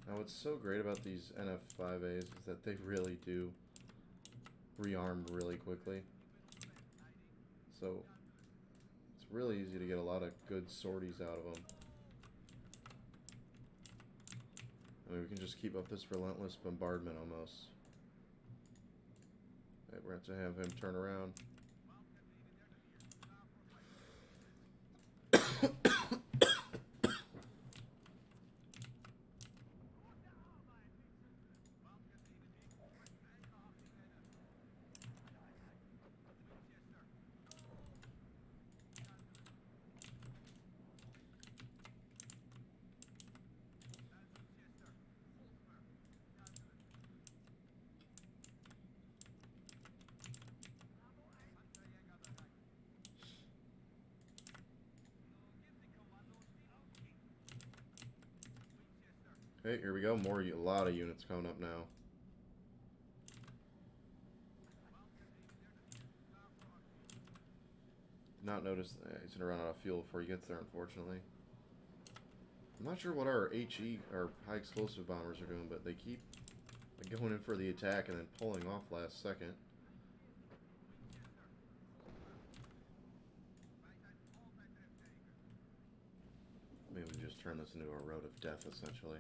Now what's so great about these NF5As is that they really do rearm really quickly. So it's really easy to get a lot of good sorties out of them. I mean, we can just keep up this relentless bombardment almost. Okay, we're going to have him turn around. Okay, here we go. A lot of units coming up now. Not notice he's gonna run out of fuel before he gets there, unfortunately. I'm not sure what our HE, our high explosive bombers, are doing, but they keep going in for the attack and then pulling off last second. Maybe we just turn this into a road of death, essentially.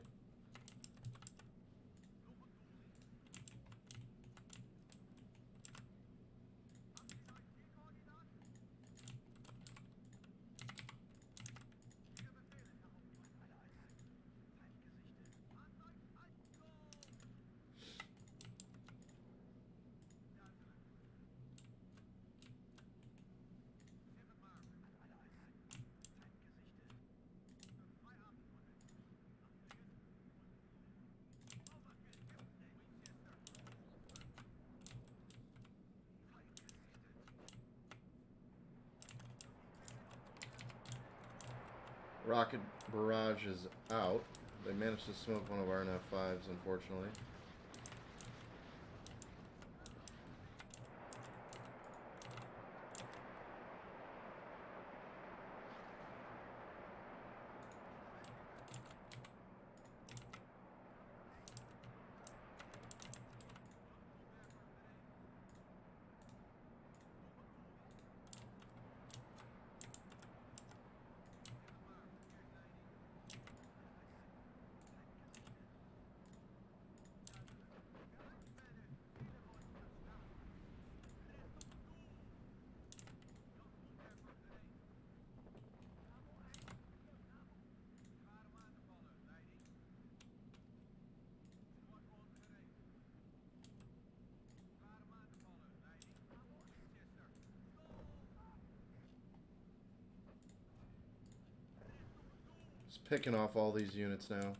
Rocket barrage is out. They managed to smoke one of our NF5s, unfortunately. Just picking off all these units now.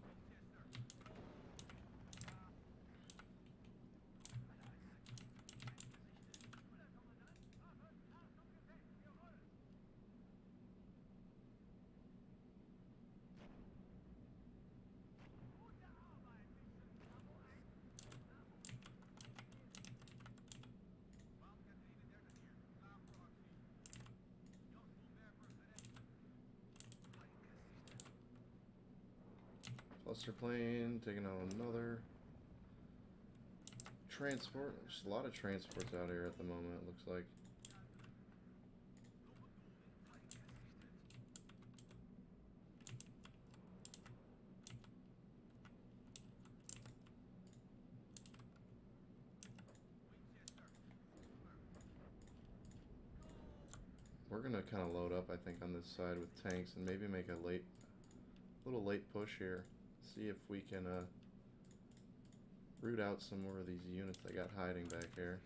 Cluster plane, taking out another transport. There's a lot of transports out here at the moment, it looks like. We're gonna kind of load up, I think, on this side with tanks and maybe make a little late push here. See if we can root out some more of these units that got hiding back here.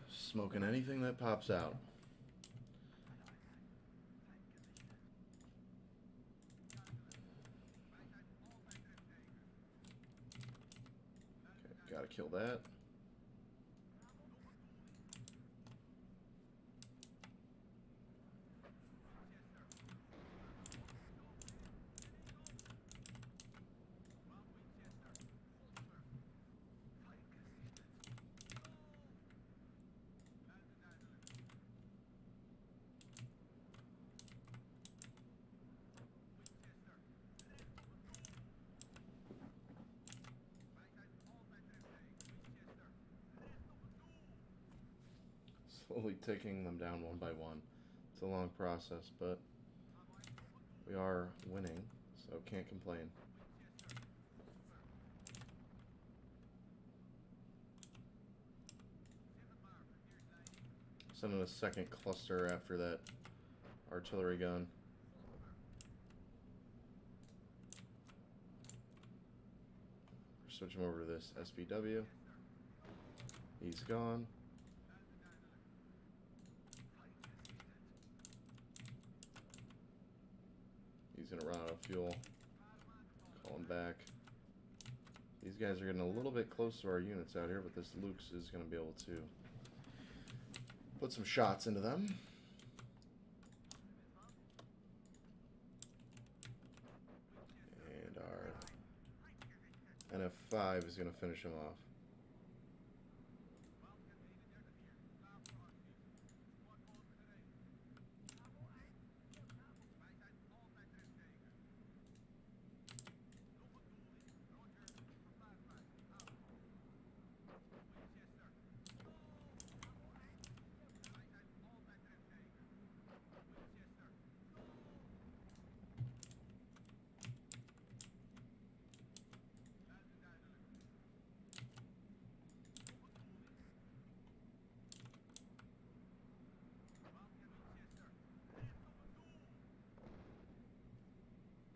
Smoking anything that pops out. Okay, gotta kill that. Slowly taking them down one by one. It's a long process, but we are winning, so can't complain. Sending a second cluster after that artillery gun. Switch him over to this SPW. He's gone. He's gonna run out of fuel. Call him back. These guys are getting a little bit close to our units out here, but this Luke's is gonna be able to put some shots into them. And our NF5 is gonna finish him off.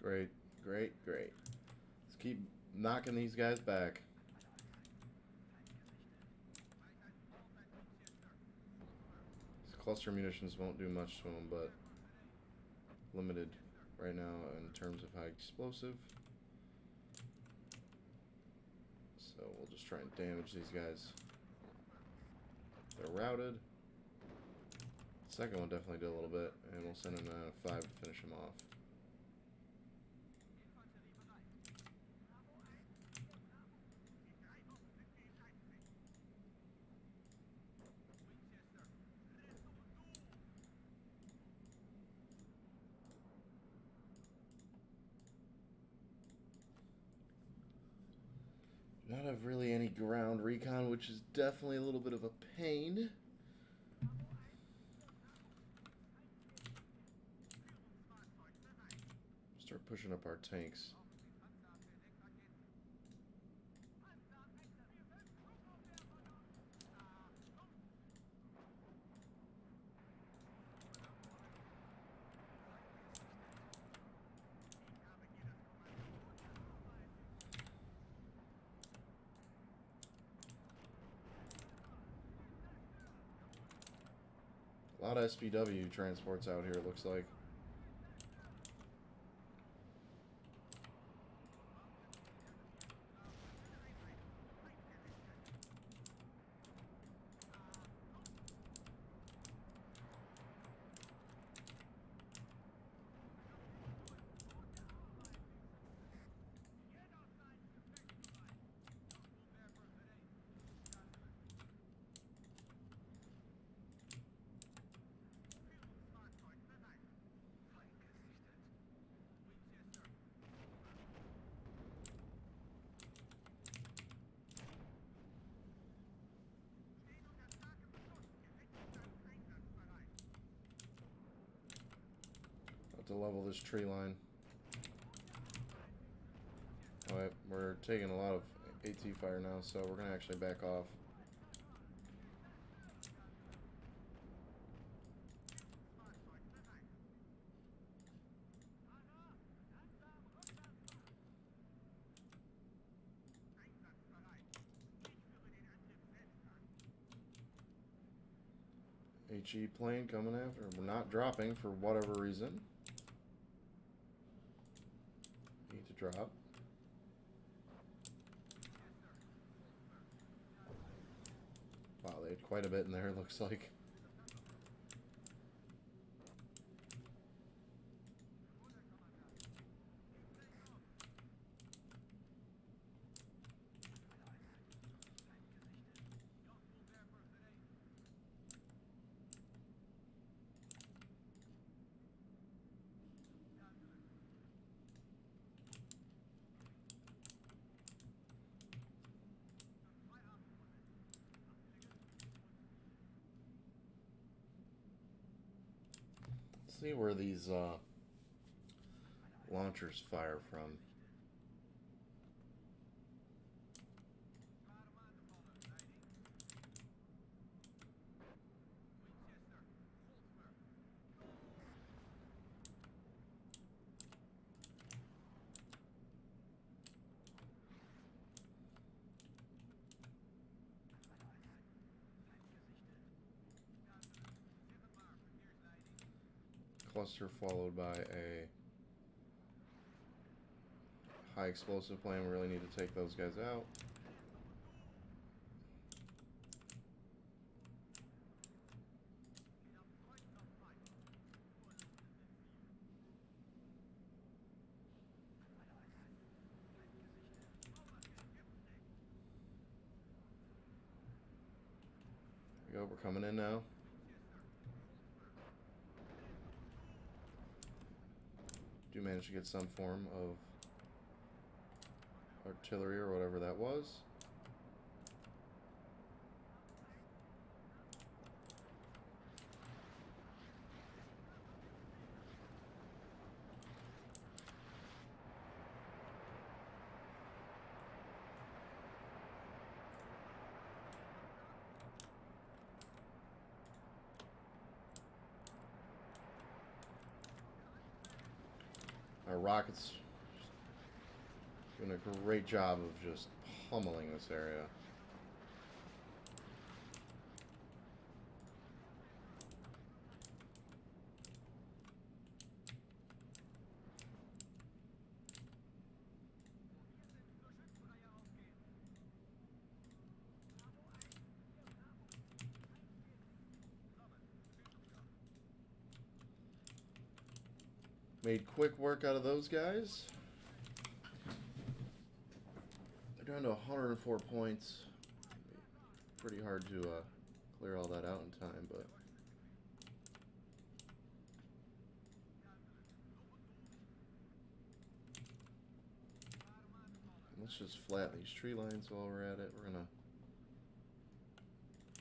Great, great, great. Let's keep knocking these guys back. These cluster munitions won't do much to them, but limited right now in terms of high explosive. So we'll just try and damage these guys. They're routed. Second one definitely did a little bit, and we'll send in a 5 to finish him off. Do not have really any ground recon, which is definitely a little bit of a pain. Start pushing up our tanks. A lot of SPW transports out here, it looks like. To level this tree line. Alright, we're taking a lot of AT fire now, so we're gonna actually back off. HE plane coming after. We're not dropping for whatever reason. Need to drop. Wow, they had quite a bit in there, it looks like. See where these launchers fire from. Cluster followed by a high explosive plane. We really need to take those guys out. There we go, we're coming in now. Do manage to get some form of artillery or whatever that was. Our rockets doing a great job of just pummeling this area. Made quick work out of those guys. They're down to 104 points. Pretty hard to clear all that out in time, but let's just flatten these tree lines while we're at it. We're gonna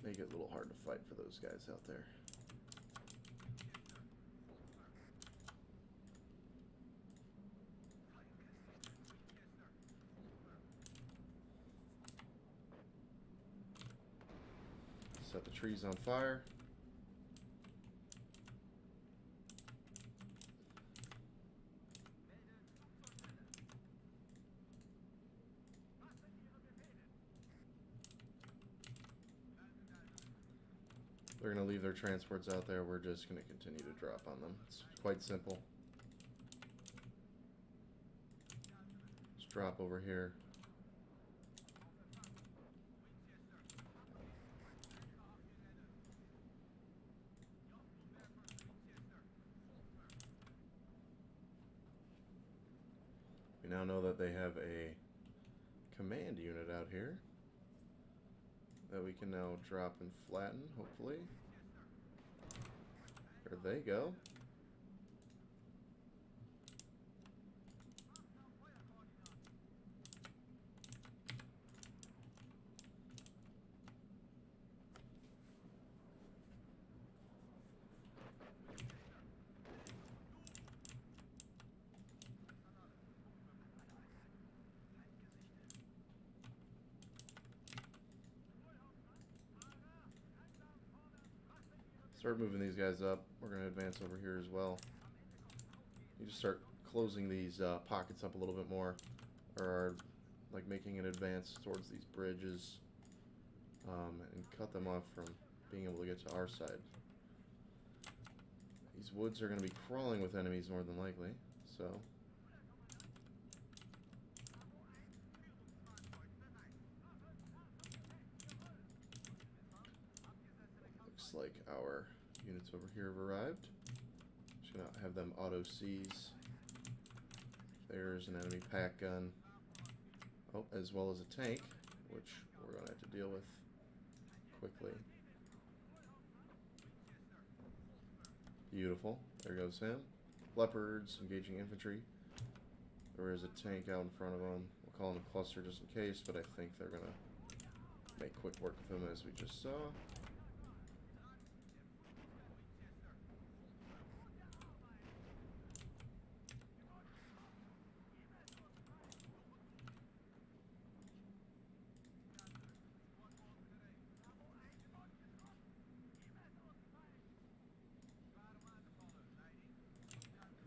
make it a little hard to fight for those guys out there. Set the trees on fire. They're going to leave their transports out there. We're just going to continue to drop on them. It's quite simple. Just drop over here. We now know that they have a command unit out here that we can now drop and flatten, hopefully. There they go. Start moving these guys up. We're going to advance over here as well. You just start closing these pockets up a little bit more, or like making an advance towards these bridges, and cut them off from being able to get to our side. These woods are going to be crawling with enemies more than likely, so looks like our units over here have arrived. Just gonna have them auto seize. There's an enemy pack gun. Oh, as well as a tank, which we're gonna have to deal with quickly. Beautiful. There goes him. Leopards engaging infantry. There is a tank out in front of them. We'll call him a cluster just in case, but I think they're gonna make quick work of him, as we just saw.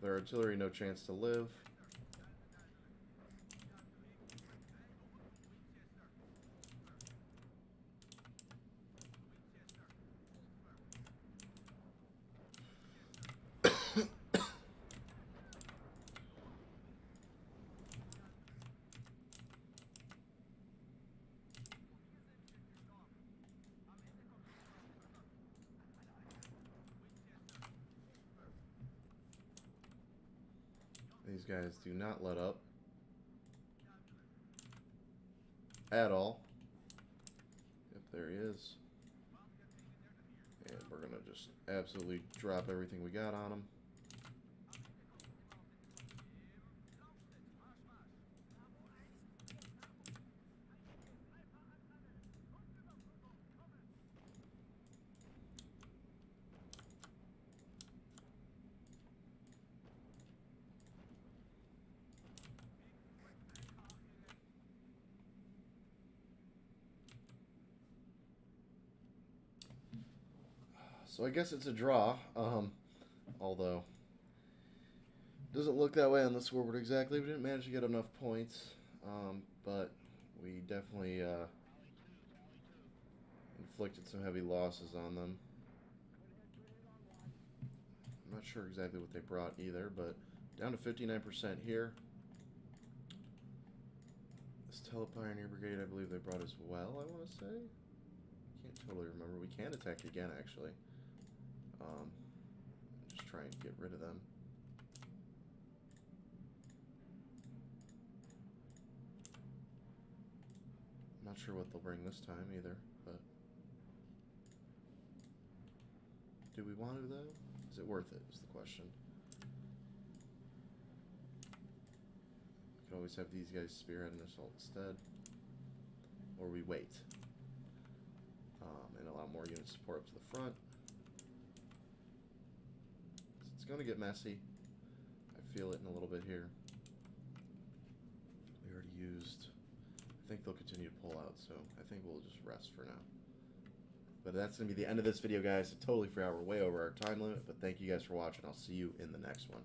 Their artillery, no chance to live. These guys do not let up at all. Yep, there he is. And we're gonna just absolutely drop everything we got on him. So I guess it's a draw, although Doesn't look that way on the scoreboard exactly. We didn't manage to get enough points, but we definitely inflicted some heavy losses on them. I'm not sure exactly what they brought either, but down to 59% here. This Telepioneer Brigade, I believe they brought as well, I want to say. Can't totally remember. We can attack again, actually. Just try and get rid of them. I'm not sure what they'll bring this time either, but do we want to, though? Is it worth it, is the question. We could always have these guys spearhead an assault instead. Or we wait. And allow more unit support up to the front. It's going to get messy. I feel it in a little bit here. We already used... I think they'll continue to pull out, so I think we'll just rest for now. But that's going to be the end of this video, guys. I totally forgot we're way over our time limit, but thank you guys for watching. I'll see you in the next one.